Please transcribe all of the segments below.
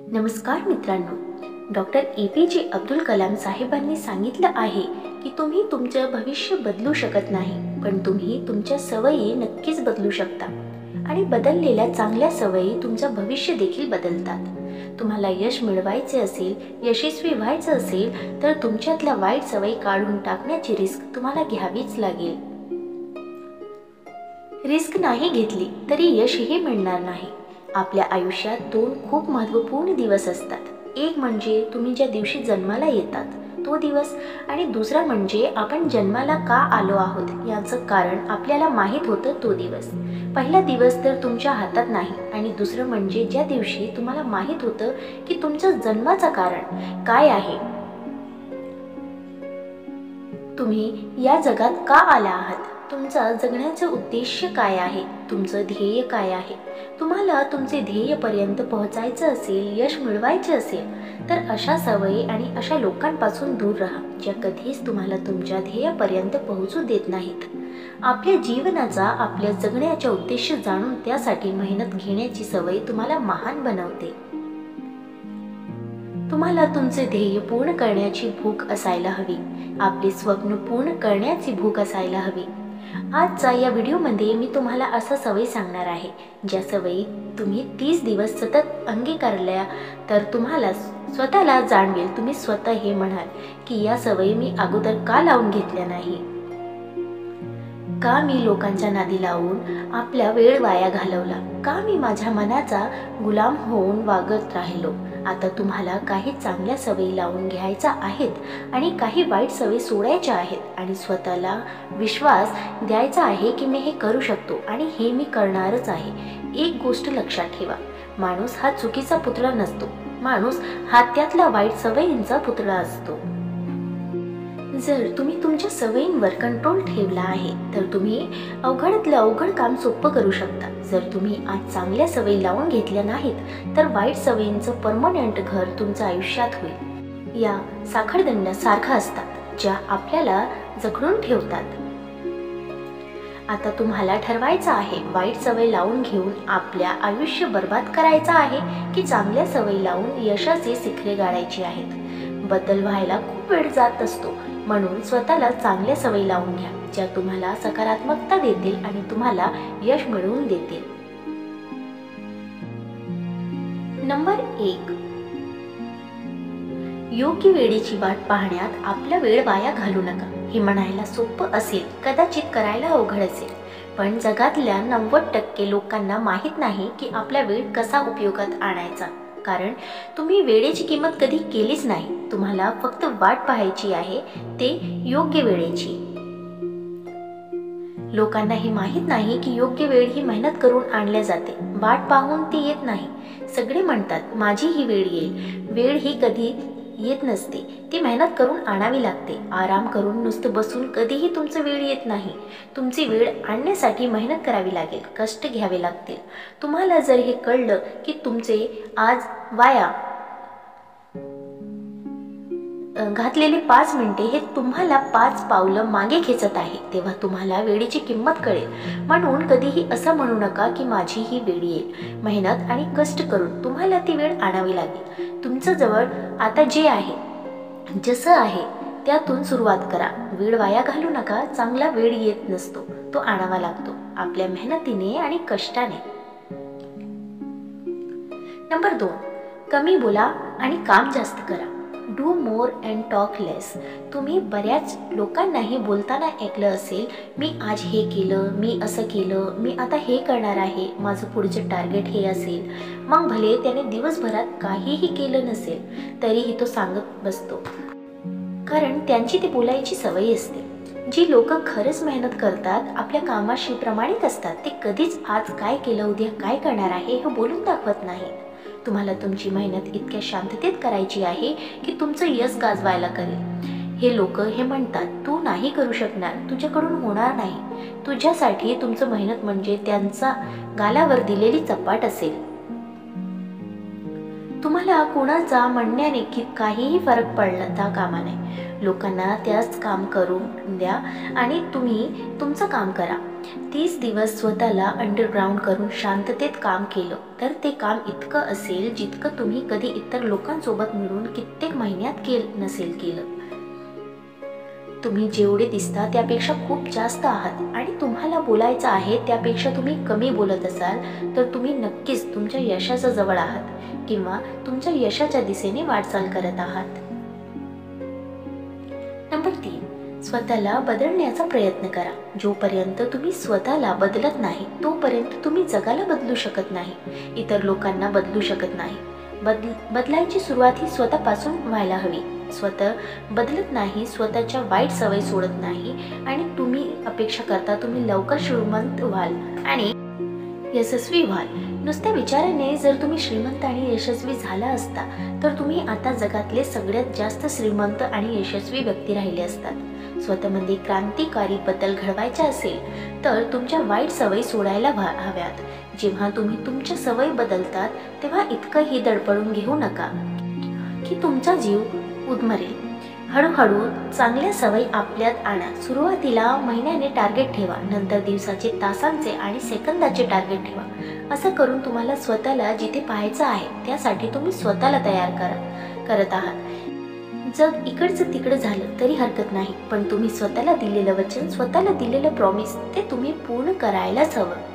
नमस्कार मित्रांनो, doctor APJ Abdul Kalam साहेबांनी सांगितलं आहे की तुम्ही तुमचं भविष्य बदलू शकत नाही, पण तुम्ही तुमच्या सवयी नक्कीच बदलू शकता आणि बदललेल्या चांगल्या सवयी तुमचं भविष्य देखील बदलतात. तुम्हाला यश मिळवायचे असेल, यशस्वी व्हायचं असेल तर तुमच्यातल्या वाईट सवयी काढून टाकण्याची रिस्क तुम्हाला घ्यावीच लागेल. रिस्क नाही घेतली तरी यशही मिळणार नाही. आपल्या आयुष्यात 2 खूप महत्त्वपूर्ण दिवस असतात. एक म्हणजे तुम्ही ज्या दिवशी जन्माला येतात तो दिवस, आणि दुसरा म्हणजे आपण जन्माला का आलो आहोत याचं कारण आपल्याला माहीत होतं तो दिवस. पहिला दिवस तर तुमच्या हातात नाही, आणि दुसरं म्हणजे ज्या दिवशी तुम्हाला माहीत होतं की तुमचं जन्माचं कारण काय आहे, तुम्ही या जगात का आला आहात, तुमचा जगण्याचं उद्देश काय आहे, तुमचं ध्येय काय आहे. तुम्हाला तुमचे ध्येयपर्यंत पोहोचायचं असेल, यश मिळवायचे असेल तर अशा सवयी आणि अशा लोकांपासून दूर राहा ज्या कधीच तुम्हाला तुमच्या ध्येयापर्यंत पोहोचू देत नाहीत. आपल्या जीवनाचा, आपल्या जगण्याचा उद्देश जाणून त्यासाठी मेहनत घेण्याची सवय तुम्हाला महान बनवते. तुम्हाला तुमचे ध्येय पूर्ण करण्याची भूक असायला हवी, आपले स्वप्न पूर्ण करण्याची भूक असायला हवी. आजच्या या व्हिडिओमध्ये मी तुम्हाला अशा सवयी सांगणार आहे ज्या सवयी तुम्ही 30 दिवस सतत अंगीकारल्या तर तुम्हाला स्वतःला जाणवेल, तुम्ही स्वतः हे म्हणाल की या सवयी मी अगोदर का लावून घेतल्या नाही, का मी लोकांच्या नादी लावून आपला वेळ वाया घालवला, का मी माझ्या मनाचा गुलाम होऊन वागत राहिलो. आता तुम्हाला काही चांगल्या सवयी लावून घ्यायच्या आहेत आणि काही वाईट सवयी सोडायच्या आहेत, आणि स्वतःला विश्वास द्यायचा आहे की मी हे करू शकतो आणि हे मी करणारच आहे. एक गोष्ट लक्षात ठेवा, माणूस हा चुकीचा पुतळा नसतो, माणूस हा त्यातला वाईट सवयींचा पुतळा असतो. जर तुम्ही तुमच्या सवयींवर कंट्रोल ठेवला आहे तर तुम्ही अवघडातलं अवघड काम सोपं करू शकता. जर तुम्ही आज चांगल्या सवयी लावून घेतल्या नाहीत तर वाईट सवयींचं परमनंट घर तुमच्या आयुष्यात होईल. या साखळदंडासारखा असतात ज्या आपल्याला जखडून ठेवतात. आता तुम्हाला ठरवायचं आहे, वाईट सवय लावून घेऊन आपल्या आयुष्य बर्बाद करायचं आहे की चांगल्या सवयी लावून यशाचे शिखरे गाडायची आहेत. बदल व्हायला खूप वेळ जात असतो, म्हणून स्वतःला चांगल्या सवयी लावून घ्या ज्या तुम्हाला सकारात्मकता देतील आणि तुम्हाला यश मिळवून देतील. नंबर 1, योग्य वेळेची वाट पाहण्यात आपला वेळ वाया घालू नका. हे म्हणायला सोपं असेल, कदाचित करायला अवघड असेल, पण जगातल्या 90% लोकांना माहीत नाही की आपला वेळ कसा उपयोगात आणायचा. कारण तुम्ही वेळेची किंमत कधी केलीच नाही. तुम्हाला फक्त वाट पाहायची आहे, ते योग्य वेळेची. लोकांना हे माहीत नाही की योग्य वेळ ही मेहनत करून आणल्या जाते, वाट पाहून ती येत नाही. सगळे म्हणतात माझी ही वेळ येईल. वेळ ही कधी येत नसते, ती मेहनत करून आणावी लागते. आराम करून नुसतं बसून कधीही तुमचं वेळ येत नाही. तुमची वेळ आणण्यासाठी मेहनत करावी लागेल, कष्ट घ्यावे लागतील. तुम्हाला जर हे कळलं की तुमचे आज वाया घातलेले 5 मिनिटे हे तुम्हाला 5 पावलं मागे खेचत आहे, तेव्हा तुम्हाला वेळेची किंमत कळेल. म्हणून कधीही असं म्हणू नका की माझी ही वेळ येईल. मेहनत आणि कष्ट करून तुम्हाला ती वेळ आणावी लागेल. तुमचं जवळ आता जे आहे, जसं आहे त्यातून सुरुवात करा. वेळ वाया घालू नका. चांगला वेळ येत नसतो, तो आणावा लागतो आपल्या मेहनतीने आणि कष्टाने. नंबर 2, कमी बोला आणि काम जास्त करा. डू मोर अँड टॉक लेस. तुम्ही बऱ्याच लोकांनाही बोलताना ऐकलं असेल, मी आज हे केलं, मी असं केलं, मी आता हे करणार आहे, माझं पुढचं टार्गेट हे असेल. मग भले त्याने दिवसभरात काहीही केलं नसेल तरीही तो सांगत बसतो, कारण त्यांची ती बोलायची सवय असते. जी लोक खरंच मेहनत करतात, आपल्या कामाशी प्रमाणित असतात, ते कधीच आज काय केलं, उद्या काय करणार आहे हे बोलून दाखवत नाही. तुम्हाला तुमची मेहनत इतक्या शांततेत करायची आहे की तुमचं यश गाजवायला करेल. हे लोक हे म्हणतात तू नाही करू शकणार, तुझ्याकडून होणार नाही. तुझ्यासाठी तुमचं मेहनत म्हणजे त्यांचा गालावर दिलेली चपाट असेल. तुम्हाला कोणाचा म्हणण्याने काहीही फरक पडता कामा नये. लोकांना त्याच काम करून द्या आणि तुम्ही तुमचं काम करा. 30 दिवस स्वतःला अंडरग्राऊंड करून शांततेत काम केलं तर ते काम इतकं असेल जितकं तुम्ही कधी इतर लोकांसोबत मिळून कित्येक महिन्यात नसेल केलं. तुम्ही जेवढे दिसता त्यापेक्षा खूप जास्त आहात आणि तुम्हाला बोलायचं आहे त्यापेक्षा तुम्ही कमी बोलत असाल तर तुम्ही नक्कीच तुमच्या यशाच्या जवळ आहात किंवा तुमच्या यशाच्या दिशेने वाटचाल करत आहात. नंबर 3, स्वतःला बदलण्याचा प्रयत्न करा. जोपर्यंत तुम्ही स्वतःला बदलत नाही तोपर्यंत तुम्ही जगाला बदलू शकत नाही, इतर लोकांना बदलू शकत नाही. बदलायची सुरुवात ही स्वतःपासून व्हायला हवी. स्वतः बदलत नाही, स्वतःच्या वाईट सवय सोडत नाही आणि तुम्ही अपेक्षा करता तुम्ही लवकर श्रीमंत व्हाल आणि यशस्वी व्हाल. नुसत्या विचाराने जर तुम्ही श्रीमंत आणि यशस्वी झाला असता तर तुम्ही आता जगातले सगळ्यात जास्त श्रीमंत आणि यशस्वी व्यक्ती राहिले असतात. स्वतःमध्ये क्रांतिकारी बदल घडवायचा असेल तर तुमच्या वाईट सवयी सोडायला हव्यात. जेव्हा तुम्ही तुमच्या सवयी बदलतात तेव्हा इतकंही दडपडून घेऊ नका की तुमचा जीव उद्मरेल. हळूहळू चांगल्या सवयी आपल्यात आणा. सुरुवातीला महिन्याने टार्गेट ठेवा, नंतर दिवसाचे, तासांचे आणि सेकंदाचे टार्गेट ठेवा. असं करून तुम्हाला स्वतःला जिथे पाहायचं आहे त्यासाठी तुम्ही स्वतःला तयार करत आहात. जग इकडचं तिकडं झालं तरी हरकत नाही, पण तुम्ही स्वतःला दिलेलं वचन, स्वतःला दिलेलं प्रॉमिस ते तुम्ही पूर्ण करायलाच हवं.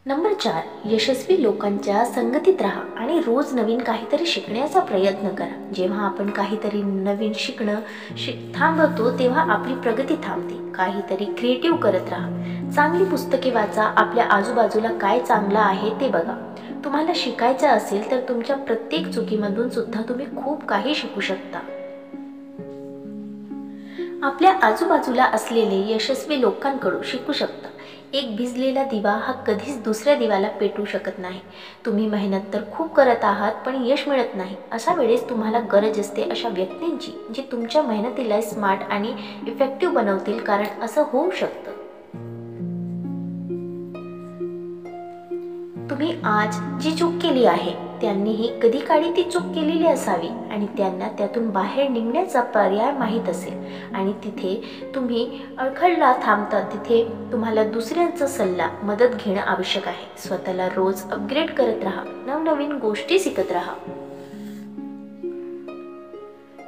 नंबर 4, यशस्वी लोकांच्या संगतीत राहा आणि रोज नवीन काहीतरी शिकण्याचा प्रयत्न करा. जेव्हा आपण काहीतरी नवीन शिकणं थांबवतो तेव्हा आपली प्रगती थांबते. काहीतरी क्रिएटिव्ह करत राहा. चांगली पुस्तके वाचा. आपल्या आजूबाजूला काय चांगलं आहे ते बघा. तुम्हाला शिकायचं असेल तर तुमच्या प्रत्येक चुकीमधून सुद्धा तुम्ही खूप काही शिकू शकता. आपल्या आजूबाजूला असलेले यशस्वी लोकांकडून शिकू शकता. एक भिजलेला दिवा हा कधीच दुसऱ्या दिव्याला पेटवू शकत नाही. तुम्ही मेहनत तर खूप करत आहात पण यश मिळत नाही. अशा वेळेस तुम्हाला गरज असते अशा व्यक्तींची जे तुमच्या मेहनतीला स्मार्ट आणि इफेक्टिव्ह बनवतील, कारण असं होऊ शकतं. तुम्ही आज जी चूक केली आहे त्यांनीही कधी काळी ती चूक केलेली असावी आणि त्यांना त्यातून बाहेर निघण्याचा पर्याय माहीत असेल आणि तिथे तुम्ही अडखळला थांबता तिथे तुम्हाला दुसऱ्यांचा सल्ला, मदत घेणं आवश्यक आहे. स्वतःला रोज अपग्रेड करत राहा. नवनवीन गोष्टी शिकत राहा.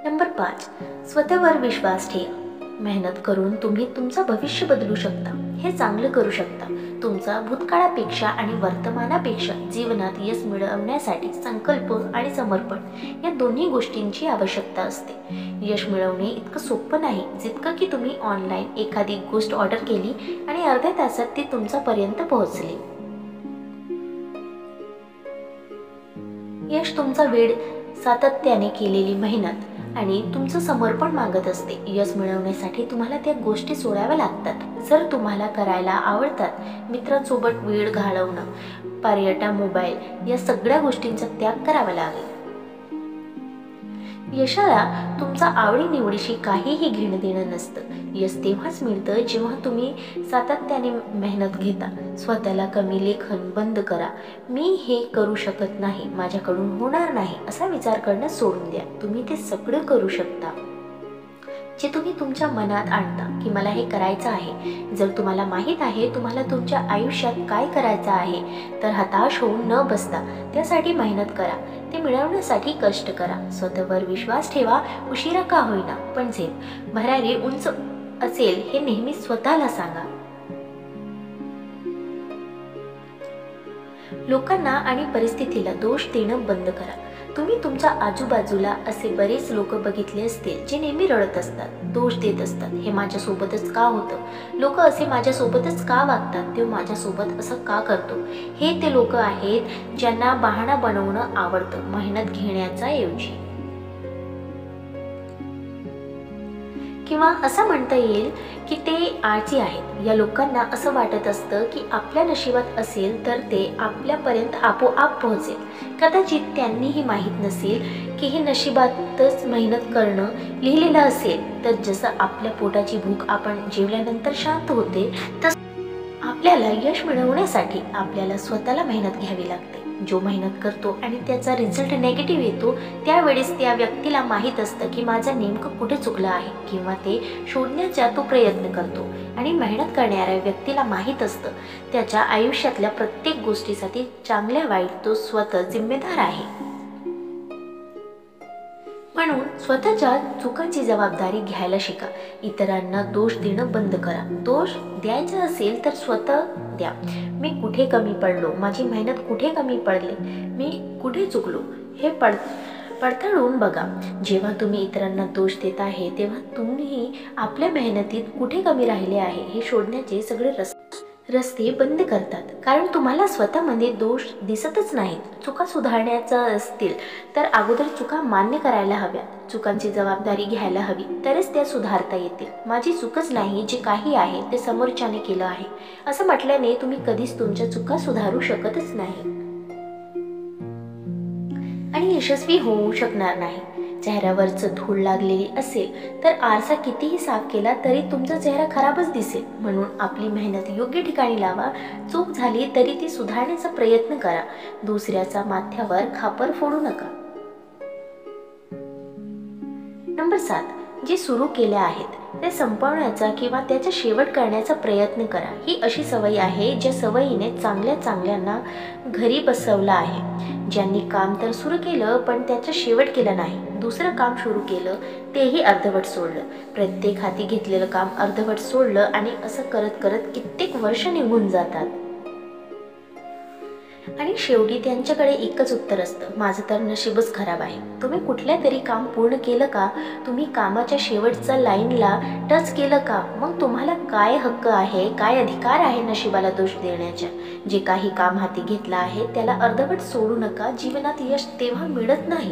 नंबर 5, स्वतःवर विश्वास ठेवा. मेहनत करून तुम्ही तुमचं भविष्य बदलू शकता. हे चांगलं करू शकता. तुमचा भूतकाळापेक्षा आणि वर्तमानापेक्षा जीवनात यश मिळवण्यासाठी संकल्प आणि समर्पण या दोन्ही गोष्टींची आवश्यकता असते. यश मिळवणे इतकं सोपं नाही जितकं की तुम्ही ऑनलाईन एखादी गोष्ट ऑर्डर केली आणि अर्ध्या तासात ती तुमच्यापर्यंत पोहोचली. यश तुमचा वेळ, सातत्याने केलेली मेहनत आणि तुमचं समर्पण मागत असते. यश मिळवण्यासाठी तुम्हाला त्या गोष्टी सोडाव्या लागतात. जर तुम्हाला करायला आवडतात, मित्रांसोबत वेळ घालवणं, पर्यटन, मोबाईल या सगळ्या गोष्टींचा त्याग करावा लागेल. यशाला तुमचा आवडीनिवडीशी काहीही घेणं देणं नसतं. यश तेव्हाच मिळतं जेव्हा तुम्ही सातत्याने मेहनत घेता. स्वतःला कमी लेखन बंद करा. मी हे करू शकत नाही, माझ्याकडून होणार नाही असा विचार करणं सोडून द्या. तुम्ही ते सगळं करू शकता जे तुम्ही तुमच्या मनात आणता की मला हे करायचं आहे. जर तुम्हाला माहीत आहे तुम्हाला तुमच्या आयुष्यात काय करायचं आहे तर हताश होऊन न बसता त्यासाठी मेहनत करा. ते मिळवण्यासाठी कष्ट करा. स्वतःवर विश्वास ठेवा. उशिरा का होईना पण झेप भरारी उंच असेल हे नेहमी स्वतःला सांगा. लोकांना आणि परिस्थितीला दोष देणं बंद करा. तुम्ही तुमच्या आजूबाजूला असे बरेच लोक बघितले असतील जे नेहमी रडत असतात, दोष देत असतात. हे माझ्यासोबतच का होतं, लोक असे माझ्यासोबतच का वागतात, ते माझ्यासोबत असं का करतो. हे ते लोक आहेत ज्यांना बहाणा बनवणं आवडतं मेहनत घेण्याचा ऐवजी. किंवा असं म्हणता येईल की ते आळशी आहेत. या लोकांना असं वाटत असतं की आपल्या नशिबात असेल तर ते आपल्यापर्यंत आपोआप पोहोचेल. कदाचित त्यांनीही माहीत नसेल की हे नशिबातच मेहनत करणं लिहिलेलं असेल. तर जसं आपल्या पोटाची भूक आपण जेवल्यानंतर शांत होते तसं आपल्याला यश मिळवण्यासाठी आपल्याला स्वतःला मेहनत घ्यावी लागते. जो मेहनत करतो आणि त्याचा रिझल्ट नेगेटिव्ह येतो त्यावेळेस त्या व्यक्तीला माहीत असतं की माझं नेमकं कुठे चुकलं आहे किंवा ते शोधण्याचा तो प्रयत्न करतो. आणि मेहनत करणाऱ्या व्यक्तीला माहीत असतं त्याच्या आयुष्यातल्या प्रत्येक गोष्टीसाठी चांगल्या वाईट तो स्वतः जिम्मेदार आहे. म्हणून स्वतःच्या चुकांची जबाबदारी घ्यायला शिका. इतरांना दोष देणं बंद करा. दोष द्यायचा असेल तर स्वतः द्या. मी कुठे कमी पडलो, माझी मेहनत कुठे कमी पडली, मी कुठे चुकलो हे पडताळून बघा. जेव्हा तुम्ही इतरांना दोष देत आहे तेव्हा तुम्ही आपल्या मेहनतीत कुठे कमी राहिले आहे हे शोधण्याचे सगळे रस्ते बंद करतात. कारण तुम्हाला स्वतःमध्ये दोष दिसतच नाहीत. चुका सुधारण्याचा असतील तर अगोदर चुका मान्य करायला हव्या. चुकांची जबाबदारी घ्यायला हवी तरच त्या सुधारता येतील. माझी चूकच नाही, जे काही आहे ते समोरच्याने केलं आहे असं म्हटल्याने तुम्ही कधीच तुमच्या चुका सुधारू शकतच नाही आणि यशस्वी होऊ शकणार नाही. चेहऱ्यावरचं धूळ लागलेली असेल तर आरसा कितीही साफ केला तरी तुमचा चेहरा खराबच दिसेल. म्हणून आपली मेहनत योग्य ठिकाणी लावा. चूक झाली तरी ती सुधारण्याचा प्रयत्न करा. दुसऱ्याचा माथ्यावर खापर फोडू नका. नंबर 7, जे सुरू केले आहेत ते संपवण्याचा किंवा त्याचा शेवट करण्याचा प्रयत्न करा. ही अशी सवय आहे ज्या सवयीने चांगल्यांना घरी बसवलं आहे. ज्यांनी काम तर सुरू केलं पण त्याचा शेवट केला नाही. दुसरं काम सुरू केलं तेही अर्धवट सोडलं. प्रत्येक हाती घेतलेलं काम अर्धवट सोडलं आणि असं करत करत कित्येक वर्ष निघून जातात. आणि शेवटी त्यांच्याकडे एकच उत्तर असतं, माझं तर नशीबच खराब आहे. तुम्ही कुठल्या तरी काम पूर्ण केलं का? तुम्ही कामाच्या शेवटच्या लाईनला टच केलं का? मग तुम्हाला काय हक्क आहे, काय अधिकार आहे नशिबाला दोष देण्याचा? जे काही काम हाती घेतलं आहे त्याला अर्धवट सोडू नका. जीवनात यश तेव्हा मिळत नाही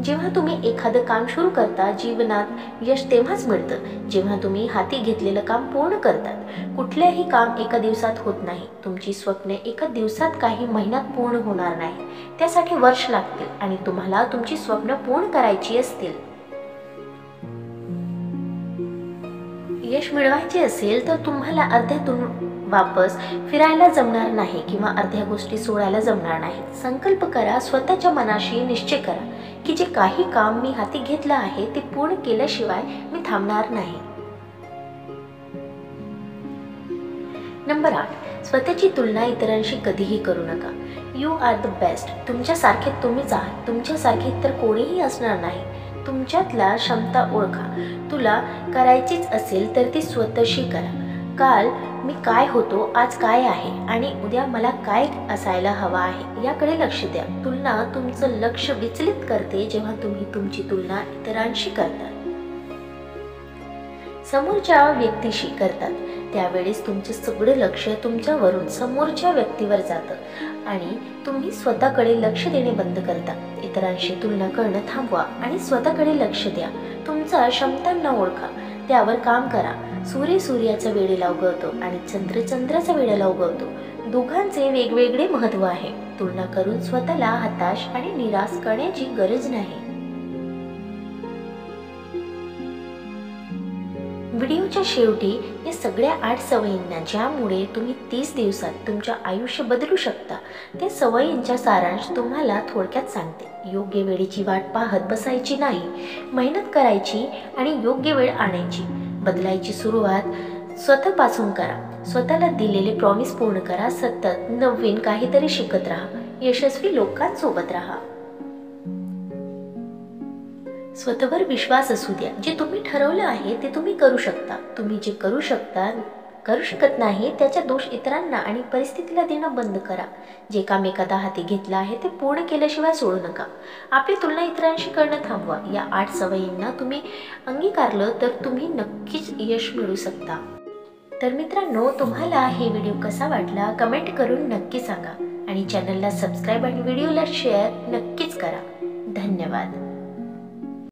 जेव्हा तुम्ही एखादं काम सुरू करता. जीवनात यश तेव्हाच मिळतं जेव्हा तुम्ही हाती घेतलेलं काम पूर्ण करतात. कुठल्याही काम एका दिवसात होत नाही. तुमची स्वप्ने एका दिवसात काही महिन्यात पूर्ण होणार नाही. त्यासाठी वर्ष लागतील आणि तुम्हाला तुमची स्वप्न पूर्ण करायची असतील. यश मिळवायचे असेल तर तुम्हाला अर्ध्यातून वापस फिरायला जमणार नाही किंवा अर्ध्या गोष्टी सोडायला जमणार नाही. संकल्प करा. स्वतःच्या मनाशी निश्चय करा की जे काही काम मी हाती घेतलं आहे ते पूर्ण केल्याशिवाय मी थांबणार नाही. नंबर 8, स्वतःची तुलना इतरांशी कधीही करू नका. You are the best. तुमच्यासारखे तुम्हीच आहात. तुमच्यासारखे तर कोणीही असणार नाही. तुमच्यातला क्षमता ओळखा. तुला करायचीच असेल तर ती स्वतःशी करा. काल मी काय होतो, आज काय आहे आणि उद्या मला काय असायला हवा आहे याकडे लक्ष द्या. तुलना तुमचं लक्ष विचलित करते. जेव्हा तुम्ही तुमची तुलना इतरांशी करतात, समोरच्या व्यक्तीशी करतात त्यावेळेस तुमचं सगळं लक्ष तुमच्यावरून समोरच्या व्यक्तीवर जातं आणि तुम्ही स्वतःकडे लक्ष देणे बंद करता. इतरांशी तुलना करणं थांबवा आणि स्वतःकडे लक्ष द्या. तुमचा क्षमतांना ओळखा, त्यावर काम करा. सूर्य सूर्याचा वेळेला उगवतो आणि चंद्र चंद्राचा वेळेला उगवतो. दोघांचे वेगवेगळे महत्त्व आहे. तुलना करून स्वतःला हताश आणि निराश करण्याची गरज नाही. व्हिडिओच्या शेवटी या सगळ्या 8 सवयींना ज्यामुळे तुम्ही 30 दिवसात तुमचं आयुष्य बदलू शकता त्या सवयींचा सारांश तुम्हाला थोडक्यात सांगते. योग्य वेळेची वाट पाहत बसायची नाही. मेहनत करायची आणि योग्य वेळ आणायची. बदलायची सुरुवात स्वतःपासून करा. स्वतःला दिलेले प्रॉमिस पूर्ण करा. सतत नवीन काहीतरी शिकत राहा. यशस्वी लोकांसोबत राहा. स्वतःवर विश्वास असू द्या. जे तुम्ही ठरवलं आहे ते तुम्ही करू शकता. तुम्ही जे करू शकत नाही त्याचा दोष इतरांना आणि परिस्थितीला देणं बंद करा. जे काम एखादा हाती घेतलं आहे ते पूर्ण केल्याशिवाय सोडू नका. आपली तुलना इतरांशी करणं थांबवा. या 8 सवयींना तुम्ही अंगीकारलं तर तुम्ही नक्कीच यश मिळवू शकता. तर मित्रांनो, तुम्हाला हे व्हिडिओ कसा वाटला कमेंट करून नक्की सांगा आणि चॅनलला सबस्क्राईब आणि व्हिडिओला शेअर नक्कीच करा. धन्यवाद.